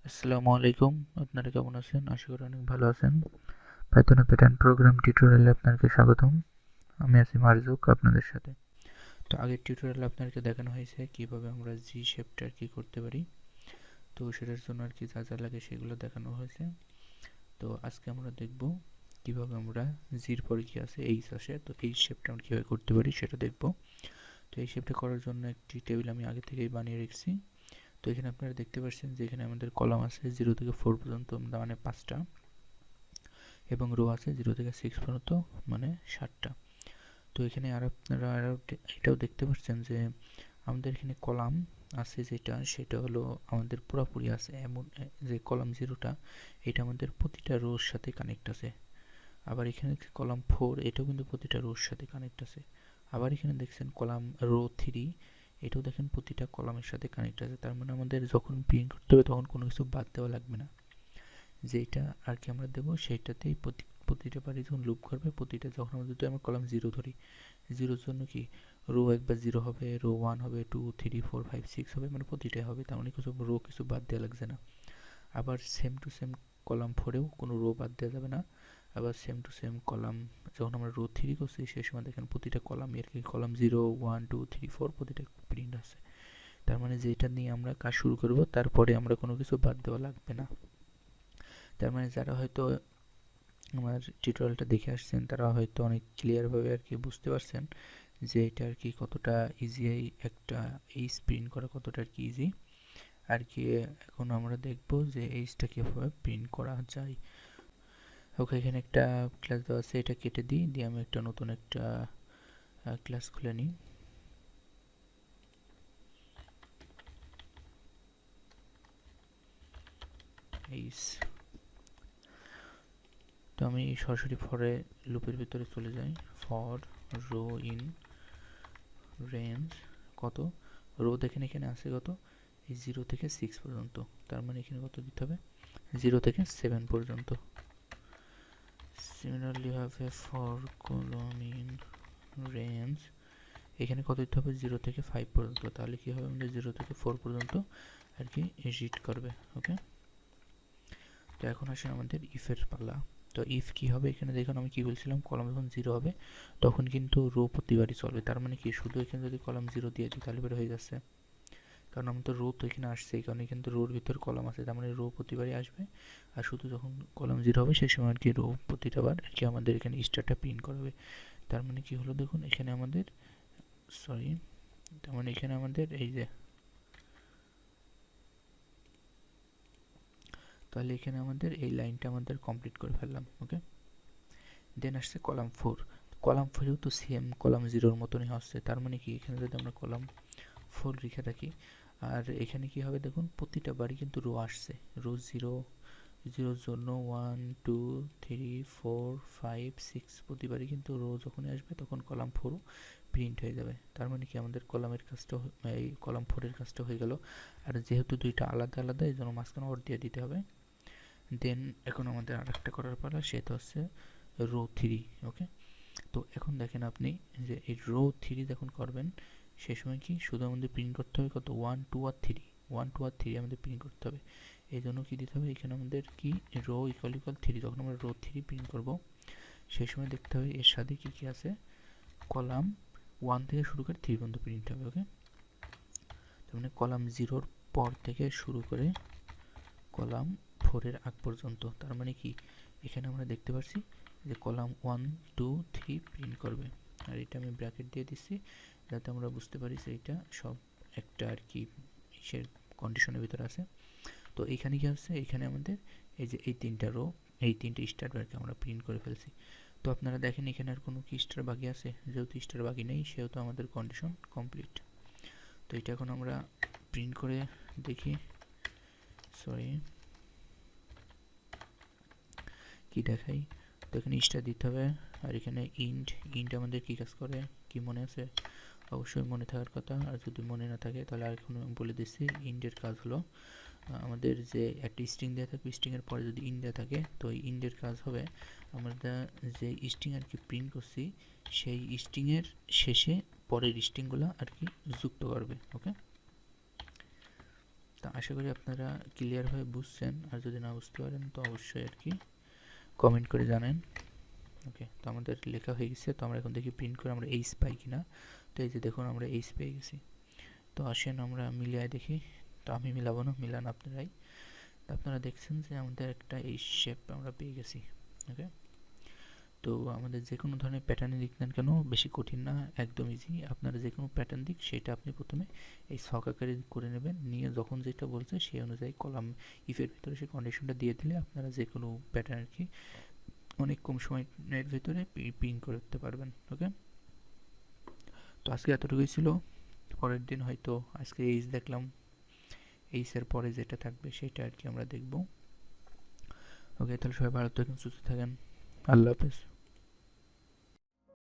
আসসালামু আলাইকুম। আপনারা কেমন আছেন? আশা করি অনেক ভালো আছেন। পাইথন প্যাটার্ন প্রোগ্রাম টিউটোরিয়ালে আপনাকে স্বাগতম। আমি আছি মারজুক আপনাদের সাথে। তো আগের টিউটোরিয়ালে আপনাদেরকে দেখানো হয়েছে কিভাবে আমরা জি শেপটা আর কি করতে পারি। তো সেটার জন্য আর কি যা যা লাগে সেগুলো দেখানো হয়েছে। তো আজকে আমরা দেখব কিভাবে আমরা জির পরে কি আছে এইচ আসে, তো এই শেপটা আমরা কিভাবে করতে পারি সেটা দেখব। তো এই শেপটা করার জন্য একটি টেবিল আমি আগে থেকেই বানিয়ে রেখেছি। তো এখানে আপনারা দেখতে পাচ্ছেন যে এখানে আমাদের কলাম আছে 0 থেকে 4 পর্যন্ত, মানে 5টা, এবং রো আছে 0 থেকে 6 পর্যন্ত, মানে 7টা। তো এখানে আর আপনারা এটাও দেখতে পাচ্ছেন যে আমাদের এখানে কলাম আছে সেটা হলো আমাদের পুরোপুরি আছে, এমন যে কলাম 0টা এটা আমাদের প্রতিটা রোর সাথে কানেক্ট আছে। আবার এখানে কলাম 4 এটাও কিন্তু প্রতিটা রোর সাথে কানেক্ট আছে। আবার এখানে দেখছেন কলাম রো 3, এটাও দেখেন প্রতিটা কলামের সাথে কানেক্ট আছে। তার মানে আমাদের যখন প্রিন্ট করতে হবে তখন কোনো কিছু বাদ দেওয়া লাগবে না। যেটা আর কি আমরা দেবো সেটাতেই প্রতিটা বারে যখন লুপ করবে, প্রতিটা যখন আমরা যদি আমরা কলাম 0 ধরি, 0-র জন্য কি রো একবার 0 হবে, রো 1 হবে, 2 3 4 5 6 হবে, মানে প্রতিটাই হবে। তার মানে কিছু বাদ দেওয়া লাগছে না। আবার সেম টু সেম কলাম 4-এও কোনো রো বাদ দেওয়া যাবে না। আবার সেম টু সেম কলাম যখন আমরা রো 3 করছি সেই সময় দেখেন প্রতিটা কলাম আর কি কলাম 0 1 2 3 4 প্রতিটা প্রিন্ট আছে। তার মানে যেটা নিয়ে আমরা কাজ শুরু করব তারপরে আমরা কোনো কিছু বাদ দেওয়া লাগবে না। তার মানে যারা হয়তো আমার টিউটোরিয়ালটা দেখে আসছেন তারা হয়তো অনেক ক্লিয়ারভাবে আর কি বুঝতে পারছেন যে এটা আর কি কতটা ইজি, একটা এইচ প্রিন্ট করা কতটা আর কি ইজি আর কি। এখন আমরা দেখব যে এইচটা কীভাবে প্রিন্ট করা যায়। ওকে, এখানে একটা ক্লাস দেওয়া আছে, এটা কেটে দিয়ে আমি একটা নতুন একটা ক্লাস খুলে নিই। এইচ, তো আমি সরাসরি ফরে লুপের ভিতরে চলে যাই। ফর রো ইন রেঞ্জ কত, রো দেখেন এখানে আছে কত, এই 0 থেকে 6 পর্যন্ত। তার মানে এখানে কত দিতে হবে, 0 থেকে 7 পর্যন্ত। সিমিলারলি ভাবে ফর কলম ইন রেঞ্জ এখানে কত দিতে হবে, 0 থেকে 5 পর্যন্ত। তাহলে কি হবে, আমাদের 0 থেকে 4 পর্যন্ত আর কি রিড করবে। ওকে, তো এখন আসে আমাদের ইফের পালা। তো ইফ কি হবে, এখানে দেখুন আমি কি বলছিলাম, কলাম যখন 0 হবে তখন কিন্তু রো প্রতিবারই চলবে। তার মানে কি, শুধু এখানে যদি কলাম 0 দিয়ে দিই তাহলে বের হয়ে যাচ্ছে, কারণ আমাদের রো তো এখানে আসছে, এই কারণে কিন্তু রোর ভিতর কলাম আছে, তার মানে রো প্রতিবারই আসবে। আর শুধু যখন কলাম 0 হবে সেই সময় আর কি রো প্রতিটা বার আর কি আমাদের এখানে স্টারটা প্রিন্ট করবে। তার মানে কি হলো দেখুন, এখানে আমাদের সরি, তার মানে এখানে আমাদের এই যে, তাহলে এখানে আমাদের এই লাইনটা আমাদের কমপ্লিট করে ফেললাম। ওকে, দেন আসছে কলাম 4। কলাম 4এও তো সেম কলাম 0-র মতনই হচ্ছে। তার মানে কি, এখানে যদি আমরা কলাম 4 লিখে রাখি, আর এখানে কি হবে দেখুন, প্রতিটা বারই কিন্তু রো আসছে। রো 0-0-র জন্য 1 2 3 4 5 6 প্রতিবারই কিন্তু রো যখনই আসবে তখন কলাম 4 প্রিন্ট হয়ে যাবে। তার মানে কি, আমাদের কলামের কাজটা এই কলাম 4-এর কাজটা হয়ে গেল। আর যেহেতু দুইটা আলাদা আলাদা এই জন্য মাঝখানে ওর দিয়ে দিতে হবে। দেন এখন আমাদের আরেকটা করার পালা, সেটা হচ্ছে রো 3। ওকে, তো এখন দেখেন আপনি যে এই রো 3 যখন করবেন সেই সময় কি শুধু আমাদের প্রিন্ট করতে হবে কত, 1 2 আর 3, 1 2 আর 3 আমাদের প্রিন্ট করতে হবে। এই জন্য কি দিতে হবে, এখানে আমাদের কি রো ইকুয়াল 3, যখন আমরা রো 3 প্রিন্ট করব সেই সময় দেখতে হবে এর সাথে কি কি আছে, কলাম 1 থেকে শুরু করে 3 পর্যন্ত প্রিন্ট হবে। ওকে, তার মানে কলাম 0-র পর থেকে শুরু করে কলাম 4-এর আগ পর্যন্ত। তার মানে কি, এখানে আমরা দেখতে পাচ্ছি যে কলাম 1 2 3 প্রিন্ট করবে। আর এটা আমি ব্র্যাকেট দিয়ে দিচ্ছি যাতে আমরা বুঝতে পারি যে এটা সব একটা আর কি সে কন্ডিশনের ভিতরে আছে। তো এখানে কি আছে, এখানে আমাদের এই যে এই তিনটা রো, এই তিনটে স্টার বারকে আমরা প্রিন্ট করে ফেলছি। তো আপনারা দেখেন এখানে আর কোনো কি স্টার বাকি আছে, যেহেতু স্টার বাকি নেই সেহেতু আমাদের কন্ডিশন কমপ্লিট। তো এটা এখন আমরা প্রিন্ট করে দেখি, সরি কি দেখাই, তো এখানে স্টার দিতে হবে। আর এখানে ইন্ট আমাদের কি কাজ করে, কি মনে আছে, অবশ্যই মনে থাকার কথা। আর যদি মনে না থাকে তাহলে আর এখন বলে দিচ্ছি, ইন্টের কাজ হলো আমাদের যে একটা স্ট্রিং দেওয়া থাকবে, স্ট্রিংয়ের পরে যদি ইন দেওয়া থাকে তো এই ইন্টের কাজ হবে আমরা যে স্ট্রিং আর কি প্রিন্ট করছি সেই স্ট্রিংয়ের শেষে পরের স্ট্রিংগুলো আর কি যুক্ত করবে। ওকে, তো আশা করি আপনারা ক্লিয়ারভাবে বুঝছেন, আর যদি না বুঝতে পারেন তো অবশ্যই আর কি কমেন্ট করে জানেন। ওকে, তো আমাদের লেখা হয়ে গেছে। তো আমরা এখন দেখি প্রিন্ট করে আমরা এইচ পাই কিনা। তো এই যে দেখুন আমরা এইচ পেয়ে গেছি। তো আসেন আমরা মিলিয়ে দেখি। তো আমি মিলাবো না, মিলান আপনারাই। তো আপনারা দেখছেন যে আমাদের একটা এই শেপ আমরা পেয়ে গেছি। ওকে, তো আমাদের যে কোনো ধরনের প্যাটার্নে দিক নেন কেন, বেশি কঠিন না, একদম ইজি। আপনারা যে কোনো প্যাটার্ন দিক সেটা আপনি প্রথমে এই ছক আকারে করে নেবেন, নিয়ে যখন যেটা বলছে সেই অনুযায়ী কলাম ইফের ভিতরে সেই কন্ডিশনটা দিয়ে দিলে আপনারা যে কোনো প্যাটার্ন আর কি অনেক কম সময়ের ভিতরে প্রিন্ট করতে পারবেন। ওকে, তো আজকে এতটুকুই ছিল। পরের দিন হয়তো আজকে এইচ দেখলাম, এইচের পরে যেটা থাকবে সেটা আর কি আমরা দেখব। ওকে, তাহলে সবাই ভালো থাকেন, সুস্থ থাকেন, আল্লাহ হাফেজ।